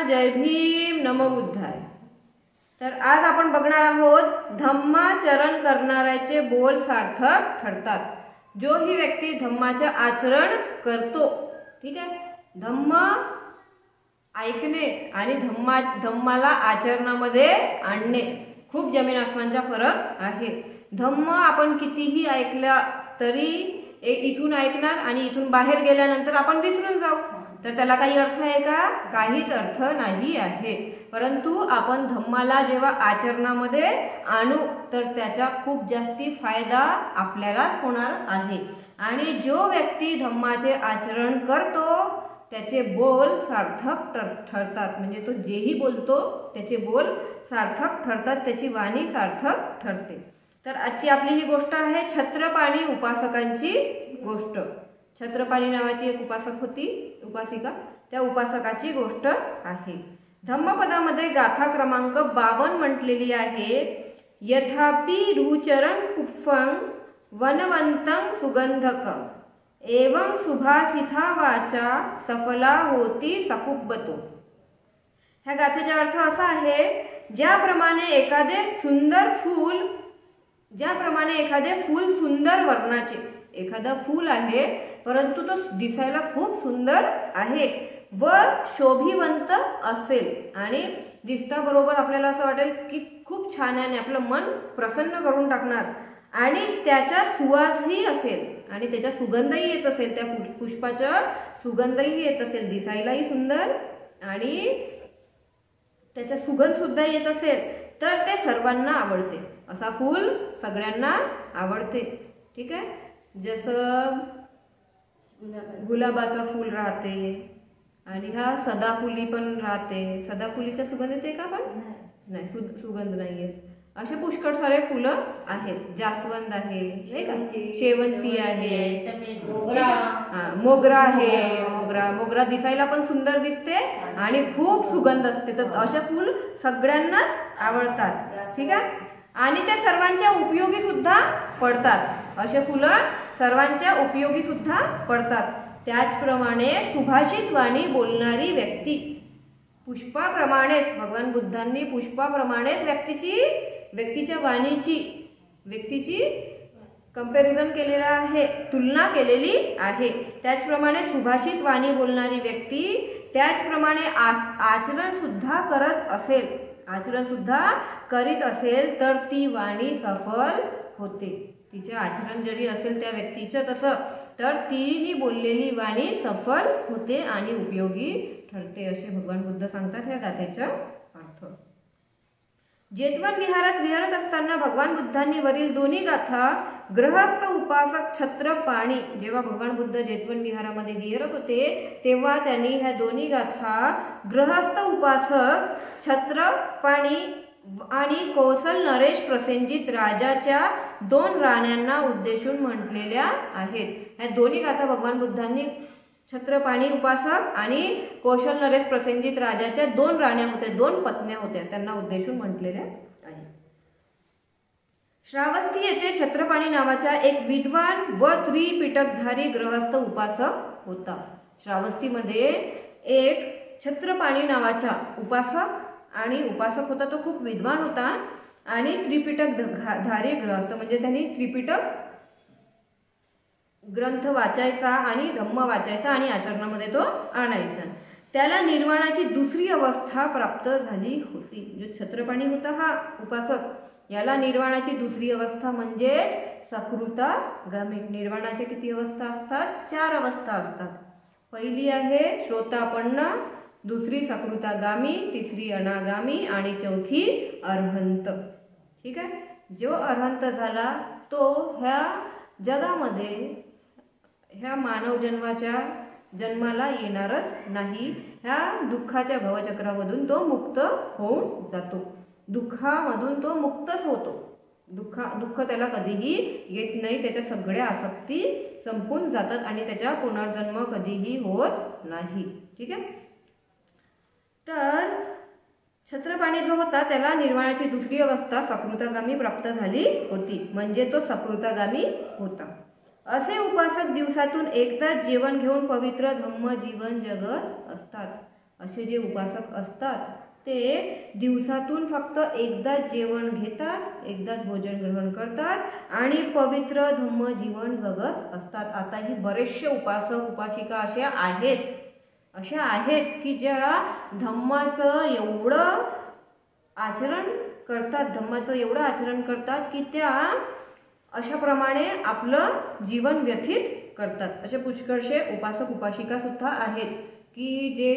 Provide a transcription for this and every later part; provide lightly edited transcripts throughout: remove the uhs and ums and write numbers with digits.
जय भीम, नमो बुद्धाय। तर आज आपण बघणार आहोत धम्माचरण करणाऱ्याचे बोल सार्थक ठरतात। जो ही व्यक्ती धम्माचे आचरण करतो, ठीक आहे, धम्म ऐकणे आणि धम्माला आचरणामध्ये आणणे खूप जमीन आसमानचा फरक आहे। धम्म आपण कितीही ऐकला तरी इथून ऐकणार आणि इथून बाहेर गेल्यानंतर आपण विसरून जाऊ, तर त्याला काही अर्थ आहे का? काहीच अर्थ नाही आहे। परंतु आपण धम्माला जेव्हा आचरणामध्ये आणू तर त्याचा खूप जास्ती फायदा आपल्यालाच होणार आहे। आणि जो व्यक्ती धम्माचे आचरण करतो त्याचे बोल सार्थक ठरतात, म्हणजे तो जेही बोलतो त्याचे बोल सार्थक ठरतात, त्याची वाणी सार्थक ठरते। तर आजची आपली ही गोष्ट आहे छत्रपाणी उपासकांची गोष्ट। छत्रपाणी नावाची एक उपासक होती, उपासिका, त्या उपासकाची गोष्ट आहे। धम्मपदामध्ये गाथा क्रमांक 52 म्हटलेली आहे। यथापि रुचरं कुप्फं वनवंतं सुगंधकं एवं सुभासिता वाचा सफला होती सकुब्बतो। ह्या गाथेचा अर्थ असा आहे, ज्याप्रमाणे एखादे फूल सुंदर वर्णाचे, एखादा फूल आहे परंतु तो दिसायला खूप सुंदर आहे व शोभिवंत असेल आणि दिसता बरोबर आपल्याला असं वाटेल की खूप छान आहे आणि आपलं मन प्रसन्न करून टाकणार, आणि त्याचा सुवासही असेल आणि त्याचा सुगंधही येत असेल, त्या पुष्पाचा सुगंधही येत असेल, दिसायलाही सुंदर आणि त्याचा सुगंध सुद्धा येत असेल, तर ते सर्वांना आवडते। असा फूल सगळ्यांना आवडते, ठीक आहे। जसं गुलाबाचं फूल राहते आणि हा सदाफुली पण राहते। सदाफुलीचा सुगंध येते का? पण नाही, सुगंध नाही येत। असे पुष्कळ सारे फुलं आहेत, जास्वंद आहे नाही का, शेवंती आहे, मोगरा आहे। मोगरा दिसायला पण सुंदर दिसते आणि खूप सुगंध असते, तर असे फुल सगळ्यांनाच आवडतात, ठीक आहे। आणि ते सर्वांच्या उपयोगी सुद्धा पडतात, असे फुलं सर्वांच्या उपयोगी सुद्धा पडतात। त्याचप्रमाणे सुभाषित वाणी बोलणारी व्यक्ती पुष्पाप्रमाणेच, भगवान बुद्धांनी पुष्पाप्रमाणेच व्यक्तीच्या व्यक्तीची कंपॅरिझन केलेला आहे, तुलना केलेली आहे। त्याचप्रमाणे सुभाषित वाणी बोलणारी व्यक्ती त्याचप्रमाणे आचरण सुद्धा करीत असेल तर ती वाणी सफल होते। तिचे आचरण जरी असेल त्या व्यक्तीचं तसं, तर तिने बोललेली वाणी सफल होते आणि उपयोगी ठरते, असे भगवान बुद्ध सांगतात या गाथेचा अर्थ। जेतवन विहारात विहरत असताना भगवान बुद्धांनी वरील दोन्ही गाथा गृहस्थ उपासक छत्रपाणी, जेव्हा भगवान बुद्ध जेतवन विहारामध्ये विहरत होते तेव्हा त्यांनी ह्या दोन्ही गाथा गृहस्थ उपासक छत्रपाणी आणि कौशल नरेश प्रसेनजित राजाच्या 2 राण्यांना उद्देशून म्हटलेल्या आहेत। ह्या दोन्ही गाथा भगवान बुद्धांनी छत्रपाणी उपासक आणि कौशल नरेश प्रसेनजित राजाच्या 2 राण्या होत्या, 2 पत्न्या होत्या, त्यांना उद्देशून म्हटलेल्या आहेत। श्रावस्ती येथे छत्रपाणी नावाचा एक विद्वान व त्रिपिटकधारी गृहस्थ उपासक होता। श्रावस्तीमध्ये एक छत्रपाणी नावाचा उपासक होता, तो खूप विद्वान होता आणि त्रिपिटकधारी गृहस्थ, म्हणजे त्यांनी त्रिपिटक ग्रंथ वाचायचा आणि धम्म वाचायचा आणि आचरणामध्ये तो आणायचा। त्याला निर्वाणाची दुसरी अवस्था प्राप्त झाली होती। जो छत्रपाणी होता हा उपासक, याला निर्वाणाची दुसरी अवस्था म्हणजेच सकृतागामी। निर्वाणाच्या किती अवस्था असतात? 4 अवस्था असतात। पहिली आहे श्रोतापन्न, दुसरी सकृतागामी, तिसरी अनागामी आणि चौथी अरहंत, ठीक आहे। जो अरहंत झाला तो ह्या जगामध्ये ह्या मानव जन्माला येणारच नाही, ह्या दुःखाच्या भवचक्रामधून तो मुक्त होऊन जातो, दुःखामधून तो मुक्तच होतो। दुःख त्याला कधीही येत नाही, त्याच्या सगळ्या आसक्ती संपून जातात आणि त्याचा पुनर्जन्म कधीही होत नाही, ठीक आहे। तर छत्रपाणी जो होता त्याला निर्वाणाची दुसरी अवस्था सकृतागामी प्राप्त झाली होती, म्हणजे तो सकृतागामी होता। असे उपासक दिवसातून एकदा जेवण घेऊन पवित्र धम्म जीवन जगत असतात। असे जे उपासक असतात ते दिवसातून फक्त एकदाच जेवण घेतात, एकदाच भोजन ग्रहण करतात आणि पवित्र धम्म जीवन जगत असतात. आताही बरेचसे उपासक उपासिका अशा आहेत की ज्या धम्माचं एवढं आचरण करतात की त्या अशाप्रमाणे आपलं जीवन व्यतीत करतात. असे पुष्कळसे उपासक उपासिका सुद्धा आहेत की जे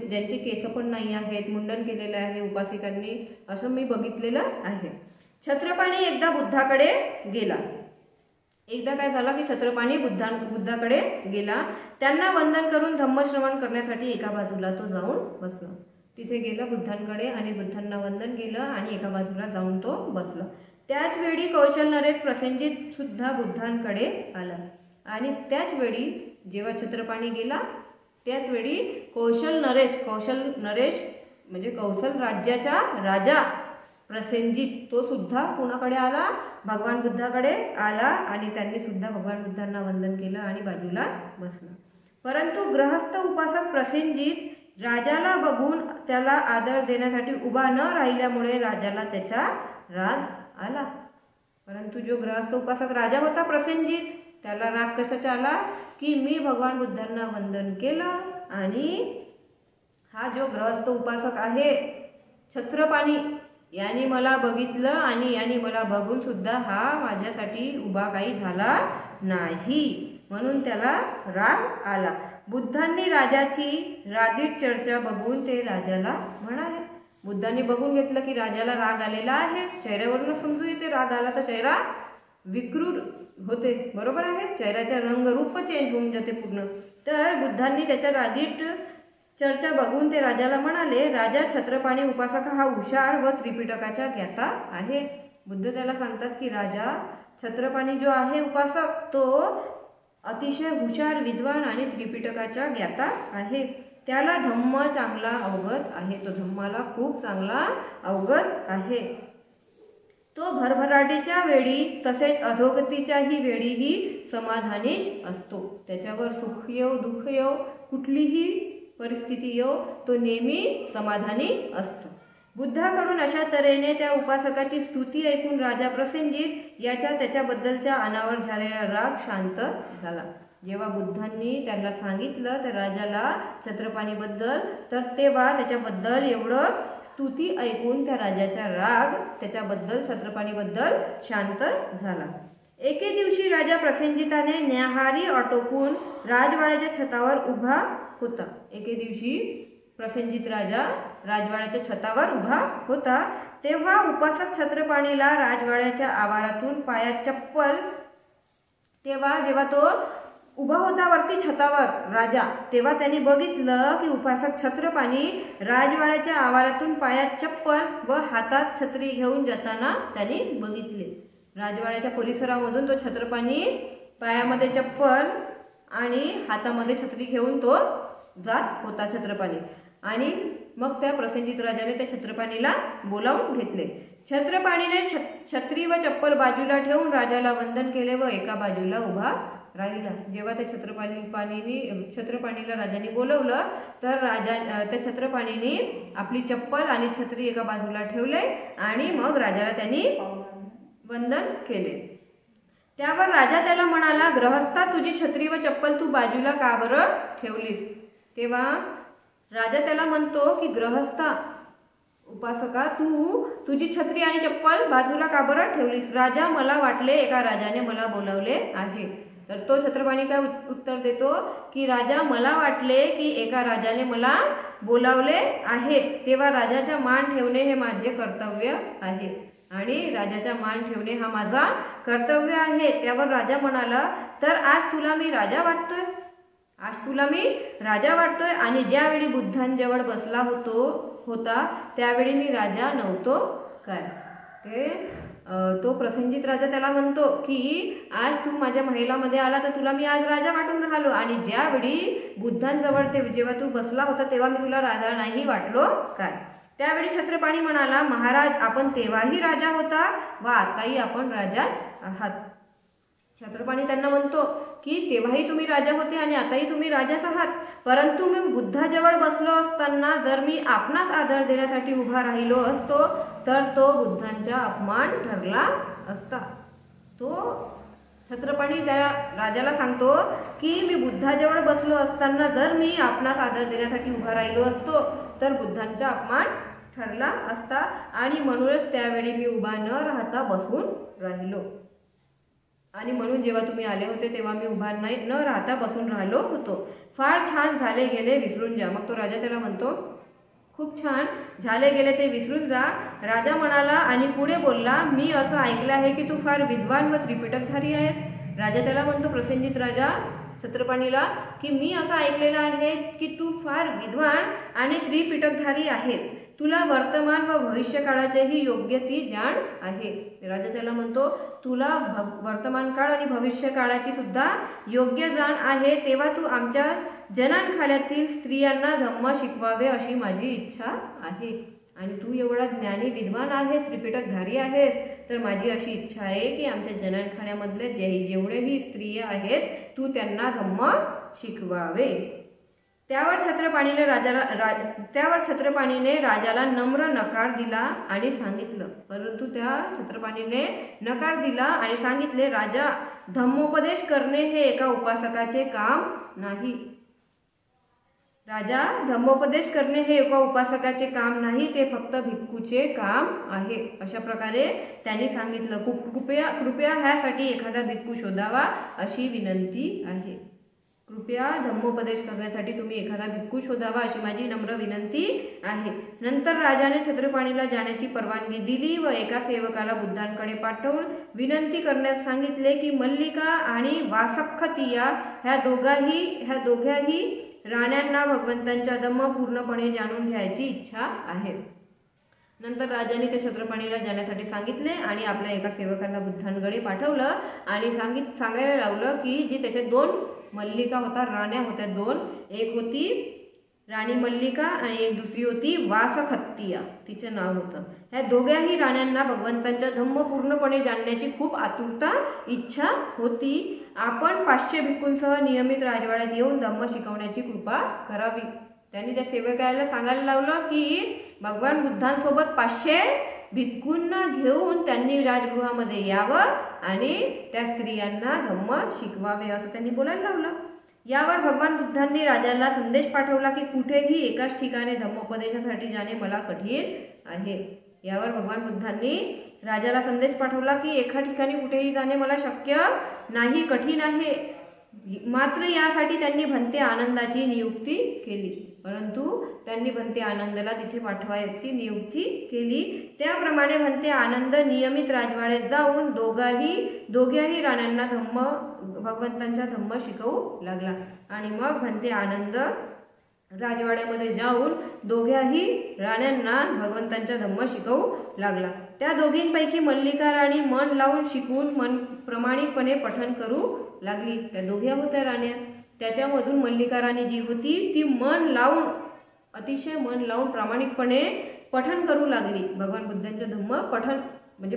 ज्यांचे केस पण नाही आहेत, मुंडन केलेले आहे उपासिकांनी, असं मी बघितलेलं आहे. छत्रपाणी एकदा बुद्धाकडे गेला. एकदा काय झालं की छत्रपाणी बुद्धाकडे गेला. त्यांना वंदन करून धम्मश्रवण करण्यासाठी एका बाजूला तो जाऊन बसला. तिथे गेला बुद्धांकडे आणि बुद्धांना वंदन केलं आणि एका बाजूला जाऊन तो बसला. त्याच वेळी कौशल नरेश प्रसेनजित सुद्धा बुद्धांकडे आला आणि त्याच वेळी जेव्हा छत्रपाणी गेला त्याच वेळी कौशल नरेश म्हणजे कौशल राज्याचा राजा प्रसेनजित तो सुद्धा कोणाकडे आला, भगवान बुद्धाकडे आला आणि त्यांनी सुद्धा भगवान बुद्धांना वंदन केलं आणि बाजूला बसला. परंतु गृहस्थ उपासक प्रसेनजित राजाला बघून त्याला आदर देण्यासाठी उभा न राहिल्यामुळे राजाला त्याचा राग आला. परंतु जो गृहस्थ उपासक राजा होता प्रसेनजित, त्याला राग कशाचा आला की मी भगवान बुद्धांना वंदन केलं आणि हा जो गृहस्थ उपासक आहे छत्रपाणी याने मला बघितलं आणि याने मला बघून सुद्धा हा माझ्यासाठी उभा काही झाला नाही, म्हणून त्याला राग आला. बुद्धांनी राजाची रागीट चर्चा बघून ते राजाला म्हणाले. बुद्धांनी बघून घेतलं की राजाला राग आलेला आहे. चेहऱ्यावरून समजून येते राग आला तर चेहरा विकृत होते, बरोबर आहे. चेहऱ्याचा रंगरूप चेंज होऊन जाते पूर्ण. तर बुद्धांनी त्याच्या रागीट चर्चा बघून ते राजाला म्हणाले, राजा छत्रपाणी उपासक हा हुशार व त्रिपिटकाचा ज्ञाता आहे. बुद्ध त्याला सांगतात की राजा छत्रपाणी जो आहे उपासक तो अतिशय हुशार, विद्वान आणि त्रिपिटकाचा ज्ञाता आहे. त्याला धम्म चांगला अवगत आहे. तो धम्माला खूप चांगला अवगत आहे. तो भरभराटीच्या वेळी तसेच अधोगतीच्याही वेळीही समाधानी असतो. त्याच्यावर सुख येव दुःख येव कुठलीही परिस्थिती येव तो नेहमी समाधानी असतो. बुद्धाकडून अशा तऱ्हेने त्या उपासकाची स्तुती ऐकून राजा प्रसेनजित त्याच्याबद्दलच्या अनावर झालेला राग शांत झाला. जेव्हा बुद्धांनी त्यांना सांगितलं तर राजाला छत्रपाणीबद्दल, तर तेव्हा त्याच्याबद्दल एवढं स्तुती ऐकून त्या राजाचा राग त्याच्याबद्दल छत्रपाणीबद्दल शांत झाला. एके दिवशी राजा प्रसेनजिताने न्याहारी आटोपून राजवाड्याच्या छतावर उभा होता. एके दिवशी प्रसेनजित राजा राजवाड्याच्या छतावर उभा होता. तेव्हा उपासक छत्रपाणीला राजवाड्याच्या आवारातून पायात चप्पल, जेव्हा तो उभा होता वरती छतावर राजा, तेव्हा त्यांनी बघितलं की उपासक छत्रपाणी राजवाड्याच्या आवारातून पायात चप्पल व हातात छत्री घेऊन जाताना त्यांनी बघितले. राजवाड्याच्या परिसरामधून तो छत्रपाणी पायामध्ये चप्पल आणि हातामध्ये छत्री घेऊन तो जात होता छत्रपाणी. आणि मग त्या प्रसेनजित राजाने त्या छत्रपाणीला बोलावून घेतले. छत्रपाणीने छत्री व चप्पल बाजूला ठेवून राजाला वंदन केले व एका बाजूला उभा राहिला. जेव्हा त्या छत्रपाणीला राजाने बोलवलं तर त्या छत्रपाणीने आपली चप्पल आणि छत्री एका बाजूला ठेवले आणि मग राजाला त्यांनी वंदन केले. त्यावर राजा त्याला म्हणाला, ग्रहस्था तुझी छत्री व चप्पल तू बाजूला का बरं ठेवलीस? तेव्हा राजा त्याला म्हणतो की ग्रहस्था उपासका तुझी छत्री आणि चप्पल बाजूला का बरं ठेवलीस? राजा मला वाटले एका राजाने मला बोलावले आहे. तर तो छत्रपाणी काय उत्तर देतो की राजा मला वाटले की एका राजाने मला बोलावले आहे, तेव्हा राजाचा मान ठेवणे हे माझे कर्तव्य आहे आणि राजाचा मान ठेवणे हा माझा कर्तव्य आहे. त्यावर राजा म्हणाला, तर आज तुला मी राजा वाटतोय आणि ज्यावेळी बुद्धांजवळ बसला होता त्यावेळी मी राजा नव्हतो काय? तो प्रसेनजित राजा त्याला म्हणतो की आज तू माझ्या महिलामध्ये आला तर तुला मी आज राजा वाटून राहिलो आणि ज्यावेळी बुद्धांजवळ जेव्हा तू बसला होता तेव्हा मी तुला राजा नाही वाटलो काय? त्यावेळी छत्रपाणी म्हणाला, महाराज आपण तेव्हाही राजा होता व आताही आपण राजाच आहात. छत्रपती त्यांना म्हणतो की तेव्हाही तुम्ही राजा होते आणि आताही तुम्ही राजाच आहात, परंतु मी बुद्धाजवळ बसलो असताना जर मी आपणास आदर देण्यासाठी उभा राहिलो असतो तर तो बुद्धांचा अपमान ठरला असता. तो छत्रपती त्या राजाला सांगतो की मी बुद्धाजवळ बसलो असताना जर मी आपणास आदर देण्यासाठी उभा राहिलो असतो तर बुद्धांचा अपमान ठरला असता आणि म्हणूनच त्यावेळी मी उभा न राहता बसून राहिलो आणि म्हणून जेव्हा तुम्ही आले होते तेव्हा मी उभा न राहता बसून राहिलो होतो. फार छान झाले गेले विसरून जा. मग तो राजा त्याला म्हणतो खूप छान झाले गेले ते विसरून जा. राजा म्हणाला आणि पुढे बोलला मी असं ऐकलं आहे की तू फार विद्वान व त्रिपिटकधारी आहेस. राजा त्याला म्हणतो प्रसेनजित राजा छत्रपतीला की मी असं ऐकलेलं आहे की तू फार विद्वान आणि त्रिपिटकधारी आहेस. तुला वर्तमान व भविष्य काळाचेही योग्य ती जाण आहे. राजा त्याला म्हणतो तुला वर्तमान काळ आणि भविष्य काळाची सुद्धा योग्य जाण आहे, तेव्हा तू आमच्या जनानखाड्यातील स्त्रियांना धम्म शिकवावे अशी माझी इच्छा आहे. आणि तू एवढा ज्ञानी विद्वान आहेस, त्रिपिटकधारी आहेस, तर माझी अशी इच्छा आहे की आमच्या जनानखान्यामधले जेवढेही स्त्रिया आहेत तू त्यांना धम्म शिकवावे. त्यावर छत्रपतीने राजाला नम्र नकार दिला आणि सांगितलं, परंतु त्या छत्रपतीने नकार दिला आणि सांगितले राजा धम्मोपदेश करणे हे एका उपासकाचे काम नाही. राजा धम्मोपदेश करणे हे एका उपासकाचे काम नाही, ते फक्त भिक्खूचे काम आहे. अशा प्रकारे त्यांनी सांगितलं. कृपया ह्यासाठी एखादा भिक्खू शोधावा अशी विनंती आहे. कृपया धम्मोपदेश करण्यासाठी तुम्ही एखादा भिक्खू शोधावा अशी माझी नम्र विनंती आहे. नंतर राजाने छत्रपतीला जाण्याची परवानगी दिली व एका सेवकाला बुद्धांकडे पाठवून विनंती करण्यास सांगितले की मल्लिका आणि वासखतिया ह्या दोघ्याही राण्यांना भगवंतांचा धम्म पूर्णपणे जाणून घ्यायची इच्छा आहे. नंतर राजाने ते छत्रपतीला जाण्यासाठी सांगितले आणि आपल्या एका सेवकांना बुद्धांकडे पाठवलं आणि सांगायला लावलं की जी त्याचे 2 मल्लिका होता, राण्या होत्या 2, एक होती राणी मल्लिका आणि एक दुसरी होती वासखत्तिया, तिचे नाव होतं. ह्या दोघ्याही राण्यांना भगवंतांचा धम्म पूर्णपणे जाणण्याची खूप आतुरता इच्छा होती. आपण 500 भिक्खूंसह नियमित राजवाड्यात येऊन धम्म शिकवण्याची कृपा करावी. त्यांनी त्या सेवकाला सांगायला लावलं की भगवान बुद्धांसोबत 500 भिक्खूंना घेऊन त्यांनी राजगृहामध्ये यावं आणि त्या स्त्रियांना धम्म शिकवावे असं त्यांनी बोलायला लावलं. यावर भगवान बुद्धांनी राजाला संदेश पाठवला की कुठेही एकाच ठिकाणी धम्मोपदेशासाठी जाणे मला कठीण आहे. यावर भगवान बुद्धांनी राजाला संदेश पाठवला की एका ठिकाणी कुठेही जाणे मला शक्य नाही, कठीण आहे. मात्र यासाठी त्यांनी भंते आनंदाची नियुक्ती केली. परंतु त्यांनी भंते आनंदला तिथे पाठवायची नियुक्ती केली. त्याप्रमाणे भंते आनंद नियमित राजवाड्यात जाऊन दोघ्याही राण्यांना भगवंतांचा धम्म शिकवू लागला. आणि मग भंते आनंद राजवाड्यामध्ये जाऊन दोघ्याही राण्यांना भगवंतांचा धम्म शिकवू लागला. त्या दोघींपैकी मल्लिका राणी मन लावून शिकवून प्रामाणिकपणे पठण करू लागली. त्या दोघ्या होत्या राण्या. त्याच्यामधून मल्लिका राणी जी होती ती अतिशय मन लावून प्रामाणिकपणे पठण करू लागली. भगवान बुद्धांचं धम्म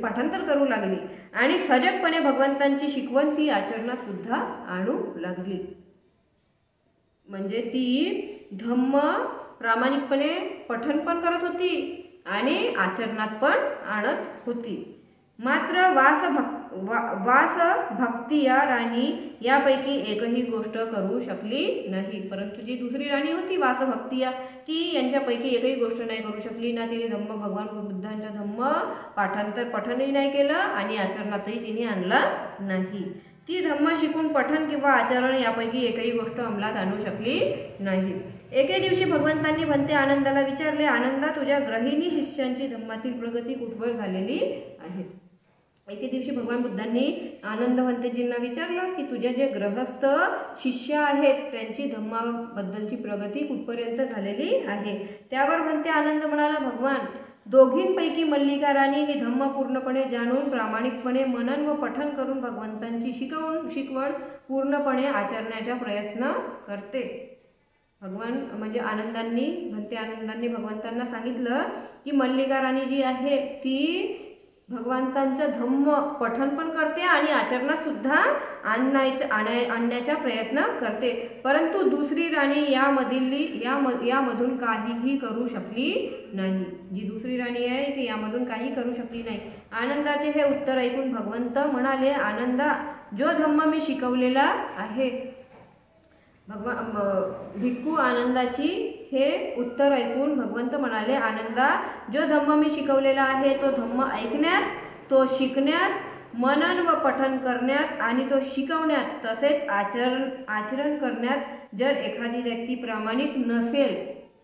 पाठांतर करू लागली आणि सजगपणे भगवंतांची शिकवण ती आचरणात सुद्धा आणू लागली. म्हणजे ती धम्म प्रामाणिकपणे पठण पण करत होती आणि आचरणात पण आणत होती. मात्र वासभक्तिया राणी यापैकी एकही गोष्ट करू शकली नाही. परंतु जी दुसरी राणी होती वासभक्तिया, ती यांच्यापैकी एकही गोष्ट नाही करू शकली. ना तिने भगवान बुद्धांचा धम्म पठणही नाही केलं आणि आचरणातही तिने आणला नाही. ती धम्म शिकून पठण किंवा आचरण यापैकी एकही गोष्ट अंमलात आणू शकली नाही. एके दिवशी भगवंतांनी भंते आनंदाला विचारले, आनंदा तुझ्या गृहिणी शिष्यांची धम्मातील प्रगती कुठवर झालेली आहे. एके दिवशी भगवान बुद्धांनी आनंद भंतेजींना विचारलं की तुझ्या जे गृहस्थ शिष्य आहेत त्यांची धम्माबद्दलची प्रगती कुठपर्यंत झालेली आहे. त्यावर भंते आनंद म्हणाला, भगवान दोघींपैकी मल्लिका राणी ही धम्म पूर्णपणे जाणून प्रामाणिकपणे मनन व पठन करून भगवंतांची शिकवण पूर्णपणे आचरण्याचा प्रयत्न करते. भगवान म्हणजे भंते आनंदांनी भगवंतांना सांगितलं की मल्लिका राणी जी आहे ती भगवंतांचं धम्म पठण पण करते आणि आचरणात सुद्धा आणण्याचा प्रयत्न करते, परंतु दुसरी राणी यामधून काहीही करू शकली नाही. जी दुसरी राणी आहे ती यामधून काही करू शकली नाही. आनंदाचे हे उत्तर ऐकून भगवंत म्हणाले, आनंदा, जो धम्म मी शिकवलेला आहे, भिक्खू आनंदाची हे उत्तर ऐकून भगवंत म्हणाले, आनंदा, जो धम्म मी शिकवलेला आहे तो धम्म ऐकण्यात, तो शिकण्यात, मनन व पठन करण्यात आणि तो शिकवण्यात तसेच आचरण करण्यात जर एखादी व्यक्ती प्रामाणिक नसेल,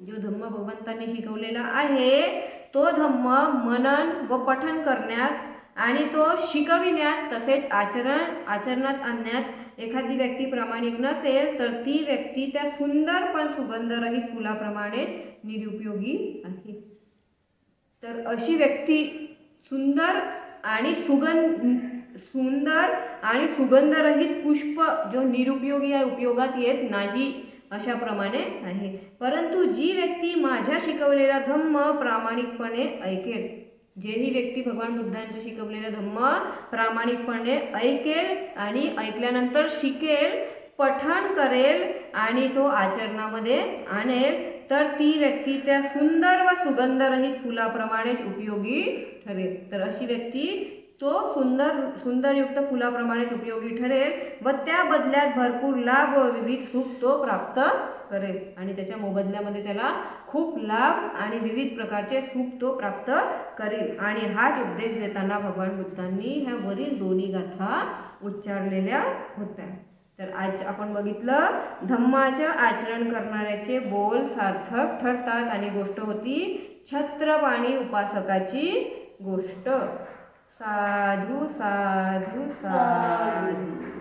जो धम्म भगवंतांनी शिकवलेला आहे तो धम्म मनन व पठन करण्यात आणि तो शिकविण्यात तसेच आचरणात आणण्यात एखादी व्यक्ती प्रामाणिक नसेल, तर ती व्यक्ती त्या सुंदर पण सुगंधरहित फुलाप्रमाणेच निरुपयोगी आहे. तर अशी व्यक्ती सुंदर आणि सुगंधरहित पुष्प जो निरुपयोगी आहे, उपयोगात येत नाही, अशाप्रमाणे आहे. परंतु जी व्यक्ती माझ्या शिकवलेला धम्म प्रामाणिकपणे ऐकेल, जेही व्यक्ती भगवान बुद्धांचे शिकवलेले धम्म प्रामाणिकपणे ऐकेल आणि ऐकल्यानंतर शिकेल, पठण करेल आणि तो आचरणामध्ये आणेल, तर ती व्यक्ती त्या सुंदर व सुगंधरहित फुलाप्रमाणेच उपयोगी ठरेल. तर अशी व्यक्ती तो सुंदरयुक्त फुलाप्रमाणेच उपयोगी ठरेल व त्या बदल्यात भरपूर लाभ व विविध सुख तो प्राप्त करेल आणि त्याच्या मोबदल्यामध्ये त्याला खूप लाभ आणि विविध प्रकारचे सुख तो प्राप्त करेल. आणि हाच उपदेश देताना भगवान बुद्धांनी ह्या वरील दोन्ही गाथा उच्चारलेल्या होत्या. तर आज आपण बघितलं धम्माचं आचरण करणाऱ्याचे बोल सार्थक ठरतात आणि गोष्ट होती छत्रपाणी उपासकाची गोष्ट. साधू साधू साधू.